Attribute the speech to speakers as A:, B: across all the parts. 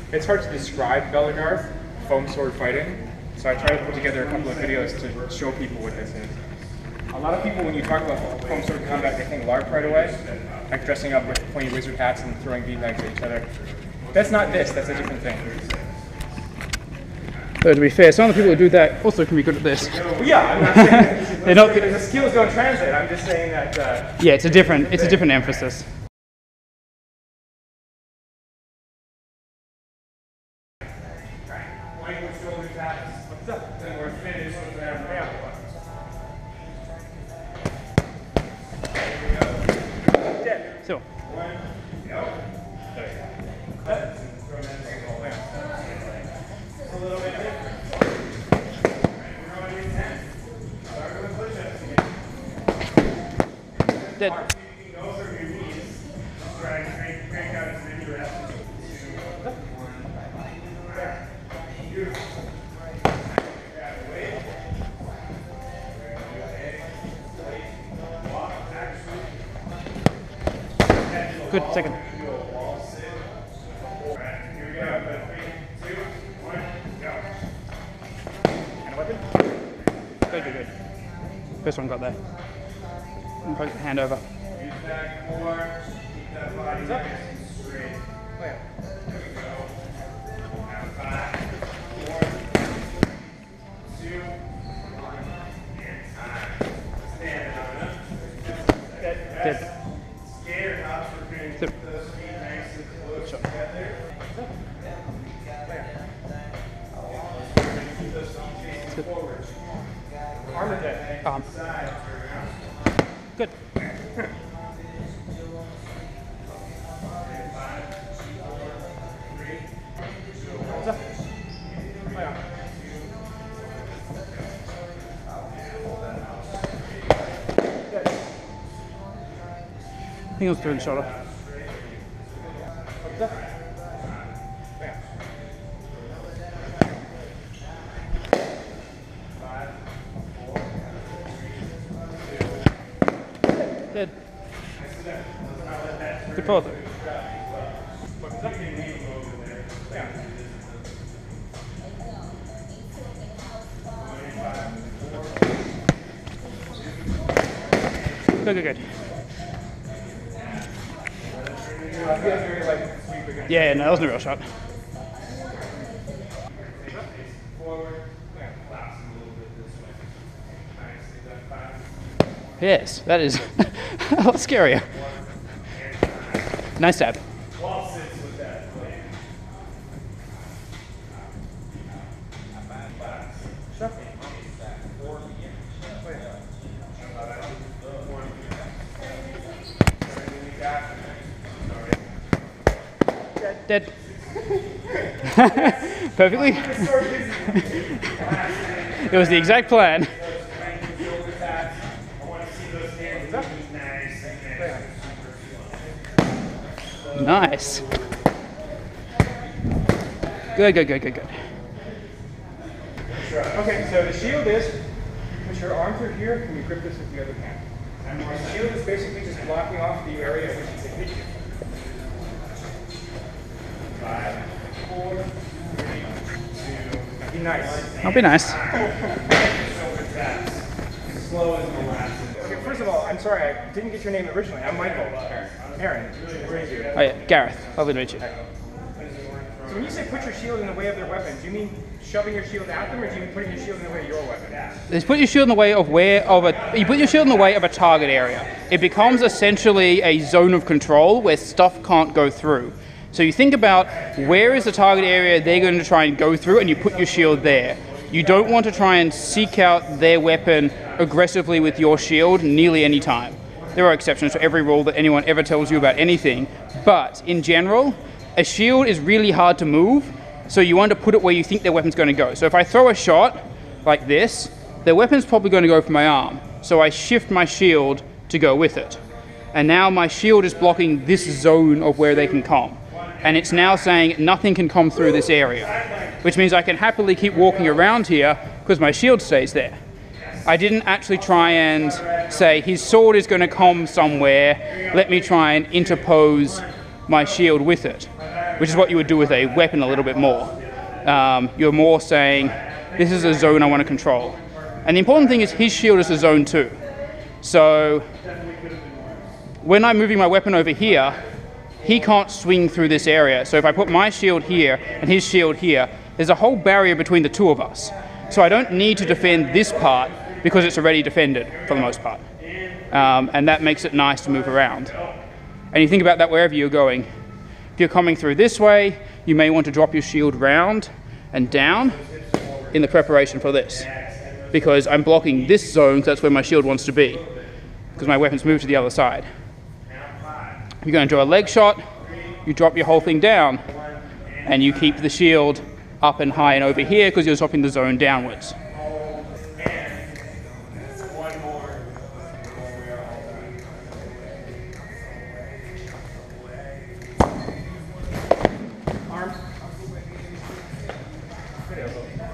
A: It's hard to describe Belegarth, foam sword fighting, so I try to put together a couple of videos to show people what this is. A lot of people, when you talk about foam sword combat, they think LARP right away, like dressing up with pointy wizard hats and throwing beanbags at each other. That's not this, that's a different thing.
B: So to be fair, some of the people who do that also can be good at this.
A: Well, yeah, I'm not saying they're not, the skills don't translate, I'm just saying that...
B: yeah, it's a different emphasis. So. Dead. Good, second. Good, good, good. First one got there. Poke the hand over. Dead.
A: Armor dead.
B: Good. I think I was through the shoulder. Dead. Good pause. Good, good, good. Yeah, no, that wasn't a real shot. Yes, that is a lot scarier. Nice stab. Dead. Perfectly. It was the exact plan. Nice. Good, good, good, good, good.
A: Okay, so the shield is, put your arm through here and you grip this with the other hand. And the shield is basically just blocking off the area which you can hit you. 5, 4, 3, 2, be nice.
B: I'll be nice.
A: Slow as molasses. Okay, first of all, I'm sorry, I didn't get your name originally. I'm Michael. Aaron. Great to meet you.
B: Oh yeah, Gareth. Lovely to meet you.
A: So when you say put your shield in the way of their weapon, do you mean shoving your shield at them, or do you mean putting your shield in the way of your weapon?
B: It's put your shield in the way of you put your shield in the way of a target area. It becomes essentially a zone of control where stuff can't go through. So you think about where is the target area they're going to try and go through, and you put your shield there. You don't want to try and seek out their weapon aggressively with your shield nearly any time. There are exceptions to every rule that anyone ever tells you about anything, but in general, a shield is really hard to move, so you want to put it where you think their weapon's going to go. So if I throw a shot like this, their weapon's probably going to go for my arm, so I shift my shield to go with it. And now my shield is blocking this zone of where they can come. And it's now saying nothing can come through this area, which means I can happily keep walking around here because my shield stays there. I didn't actually try and say his sword is going to come somewhere, let me try and interpose my shield with it. which is what you would do with a weapon a little bit more. You're more saying, this is a zone I want to control. And the important thing is his shield is a zone too. So when I'm moving my weapon over here, he can't swing through this area. So if I put my shield here and his shield here, there's a whole barrier between the two of us. So I don't need to defend this part because it's already defended for the most part. And that makes it nice to move around. And you think about that wherever you're going. If you're coming through this way, you may want to drop your shield round and down in the preparation for this. Because I'm blocking this zone, because that's where my shield wants to be. Because my weapon's moved to the other side. If you're going to draw a leg shot, you drop your whole thing down. And you keep the shield up and high and over here because you're dropping the zone downwards.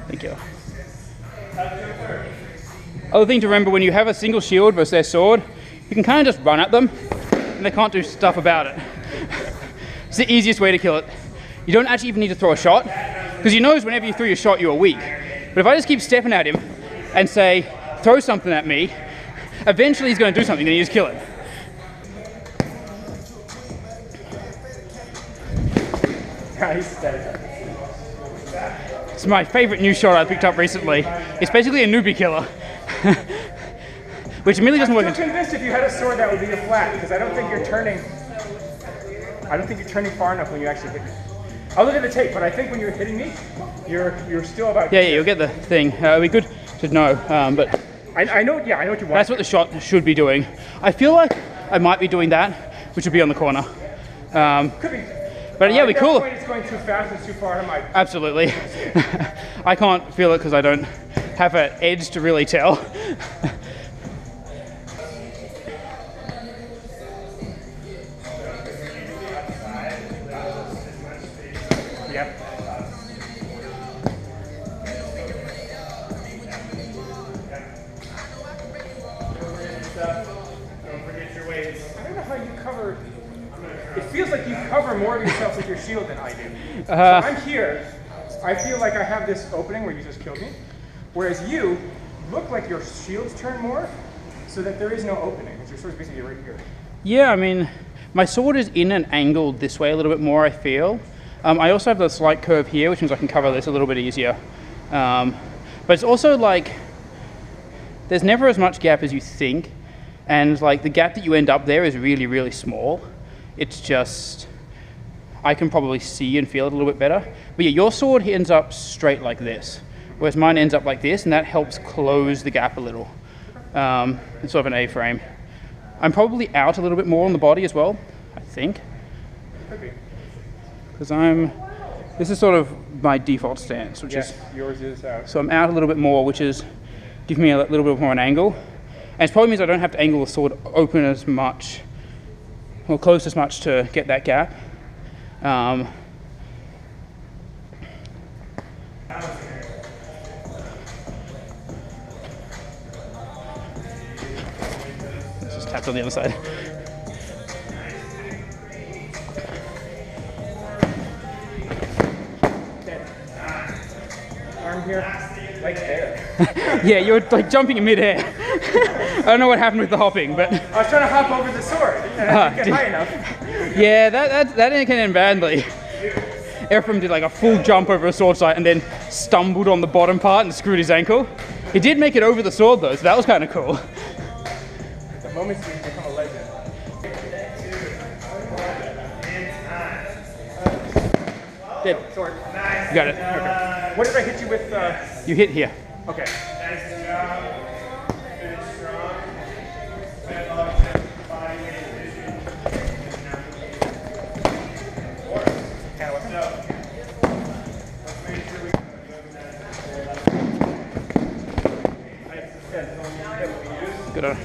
B: Thank you. Other thing to remember, when you have a single shield versus their sword, you can kind of just run at them and they can't do stuff about it. It's the easiest way to kill it. You don't actually even need to throw a shot, because he knows whenever you throw your shot, you are weak. But if I just keep stepping at him and say, throw something at me, eventually he's going to do something and you just kill him. It's my favorite new shot I picked up recently. It's basically a newbie killer. Which immediately doesn't work.
A: I'm convinced if you had a sword that would be a flat, because I don't think you're turning far enough when you actually hit me. I'll look at the tape, but I think when you're hitting me, you're still about.
B: Yeah, you'll get the thing. It'd be good to know, but
A: I know what you want.
B: That's what the shot should be doing. I feel like I might be doing that, which would be on the corner.
A: Could be.
B: But yeah, it'd be cool.
A: At that point, it's going too fast and too far.
B: Absolutely. I can't feel it because I don't have an edge to really tell.
A: Yep. Don't forget your weights. I don't know how you cover. It feels like you cover more of yourself with your shield than I do. So I'm here. I feel like I have this opening where you just killed me, whereas you look like your shield's turned more, so that there is no opening. Your sword's basically right here.
B: Yeah, I mean, my sword is in and angled this way a little bit more, I feel. I also have the slight curve here, which means I can cover this a little bit easier. But it's also like, there's never as much gap as you think. And like the gap that you end up there is really, really small. It's just, I can probably see and feel it a little bit better. But yeah, your sword ends up straight like this, whereas mine ends up like this, and that helps close the gap a little. It's sort of an A-frame. I'm probably out a little bit more on the body as well, I think.
A: Could be.
B: Because this is sort of my default stance, which is,
A: yours is out.
B: So I'm out a little bit more, which is give me a little bit more an angle. And it probably means I don't have to angle the sword open as much, or close as much to get that gap. Let's just tap on the other side.
A: Arm here, like there.
B: Yeah, you're like jumping in mid-air. I don't know what happened with the hopping, but
A: I was trying to hop over the sword, and I didn't get high enough.
B: Yeah, that can end badly. Ephraim did like a full jump over a sword sight and then stumbled on the bottom part and screwed his ankle. He did make it over the sword though, so that was kind of cool.
A: The moment you become a legend.
B: Dead.
A: Sword.
B: You got it.
A: Okay. What did I hit you with?
B: You hit here.
A: Okay.
C: Nice job. Finish strong.
B: Good on.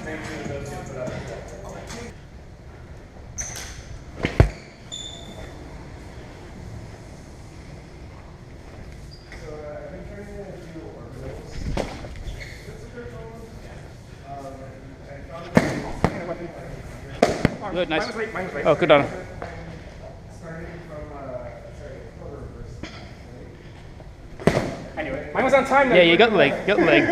B: Good, nice.
A: Mine was late.
B: Oh, good on.
C: Starting from
A: Anyway, mine was on time though.
B: Yeah, you got the leg. Got the leg.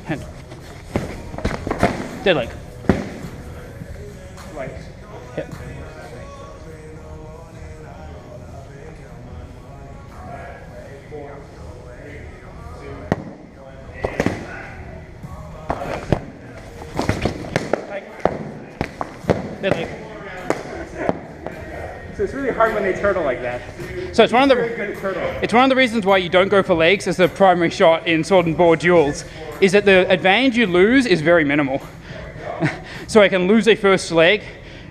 B: Hand. Dead leg.
A: Right.
B: Yep. Dead leg.
A: So it's really hard when they turtle like that.
B: So it's one of the
A: Very good at turtle.
B: It's one of the reasons why you don't go for legs as the primary shot in sword and board duels, is that the advantage you lose is very minimal. So I can lose a first leg,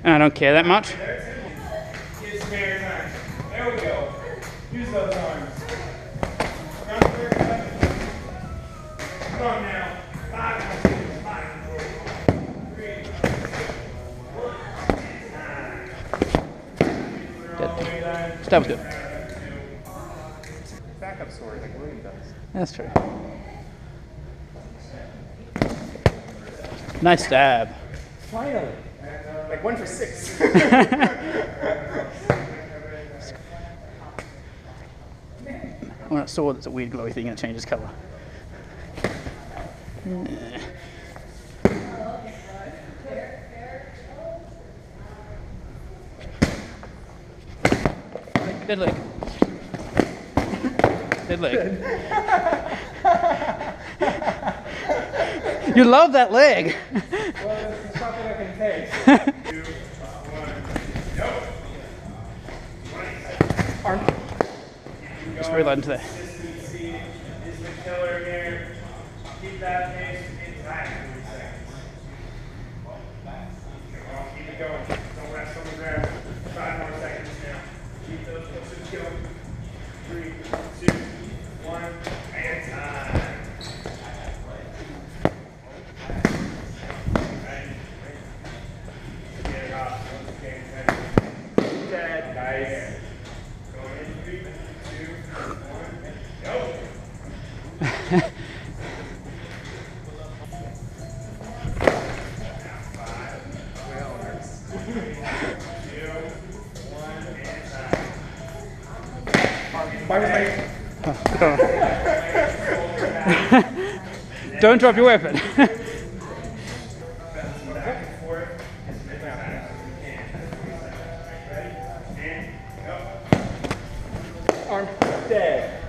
B: and I don't care that much.
C: It's fair time. There we go. Use those arms. Come on now. 5, 5, 3, 9.
B: That was good.
A: Backup sword like William does.
B: That's true. Nice stab.
A: Finally. Like 1 for 6.
B: I want a sword that's a weird glowy thing and it changes colour. Dead leg. Dead leg. You love that leg.
A: Well, it's something I can take.
C: 2, 1, go.
A: Arm.
B: Just reload into there.
C: Consistency is the killer here. Keep that pace intact for 3 seconds. Come on, keep it going. Don't rest on the ground. 5 more seconds now. Keep those pushes going. 3, 2, 1, and time. Get it off. Dead. Nice. Going in 3, 2, 1, go.
B: Don't drop your weapon.
A: Arm. Dead.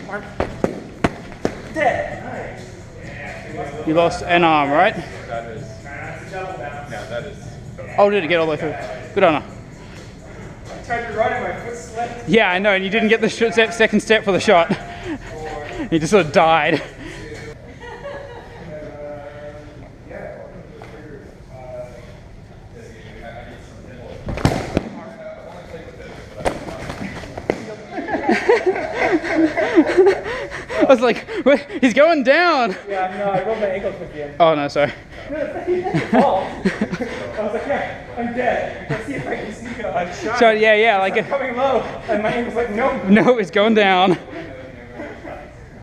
A: Arm. Dead.
B: You lost an arm, right?
D: That is. Yeah, that is.
B: Oh, did it get all the way through? Good on her.
A: I tried to run and my foot slipped.
B: Yeah, I know, and you didn't get the second step for the shot. You just sort of died. I was like, wait, he's going down.
A: Yeah, no, I rolled my ankles with the end.
B: Oh no, sorry.
A: Fall. I was like, yeah, I'm dead. Let's see if I can sneak a shot.
B: So yeah, like
A: I'm coming low, and my ankle's like, nope.
B: no, it's going down.